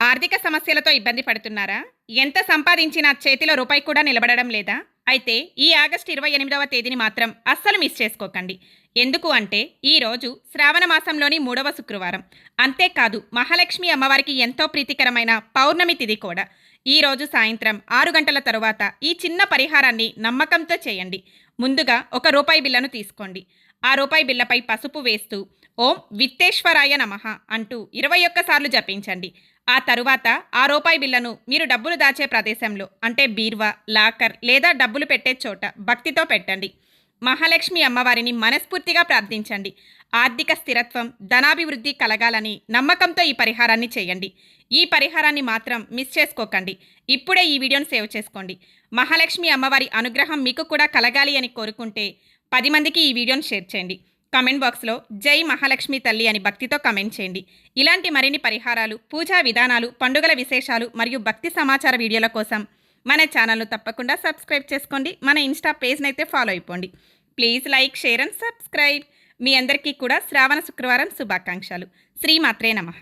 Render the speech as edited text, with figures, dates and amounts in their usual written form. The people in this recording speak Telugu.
ఆర్థిక సమస్యలతో ఇబ్బంది పడుతున్నారా? ఎంత సంపాదించినా చేతిలో రూపాయి కూడా నిలబడడం లేదా? అయితే ఈ ఆగస్టు 28వ తేదీని మాత్రం అస్సలు మిస్ చేసుకోకండి. ఎందుకు అంటే ఈరోజు శ్రావణ మాసంలోని 3వ శుక్రవారం. అంతేకాదు మహాలక్ష్మి అమ్మవారికి ఎంతో ప్రీతికరమైన పౌర్ణమి తిథి కూడా. ఈరోజు సాయంత్రం 6 గంటల తరువాత ఈ చిన్న పరిహారాన్ని నమ్మకంతో చేయండి. ముందుగా ఒక రూపాయి బిళ్ళను తీసుకోండి. ఆ రూపాయి బిళ్ళపై పసుపు వేస్తూ ఓం విత్తేశ్వరాయ నమః అంటూ 21 సార్లు జపించండి. ఆ తరువాత ఆ రూపాయి బిళ్ళను మీరు డబ్బులు దాచే ప్రదేశంలో అంటే బీర్వా, లాకర్ లేదా డబ్బులు పెట్టే చోట భక్తితో పెట్టండి. మహాలక్ష్మి అమ్మవారిని మనస్ఫూర్తిగా ప్రార్థించండి. ఆర్థిక స్థిరత్వం, ధనాభివృద్ధి కలగాలని నమ్మకంతో ఈ పరిహారాన్ని చేయండి. ఈ పరిహారాన్ని మాత్రం మిస్ చేసుకోకండి. ఇప్పుడే ఈ వీడియోను సేవ్ చేసుకోండి. మహాలక్ష్మి అమ్మవారి అనుగ్రహం మీకు కూడా కలగాలి అని కోరుకుంటే 10 మందికి ఈ వీడియోను షేర్ చేయండి. కామెంట్ బాక్స్లో జై మహాలక్ష్మి తల్లి అని భక్తితో కామెంట్ చేయండి. ఇలాంటి మరిన్ని పరిహారాలు, పూజా విధానాలు, పండుగల విశేషాలు మరియు భక్తి సమాచార వీడియోల కోసం మన ఛానల్ను తప్పకుండా సబ్స్క్రైబ్ చేసుకోండి. మన ఇన్స్టా పేజ్ని అయితే ఫాలో అయిపోండి. Please like, share and subscribe. మీ అందరికీ కూడా శ్రావణ శుక్రవారం శుభాకాంక్షలు. శ్రీమాత్రే నమః.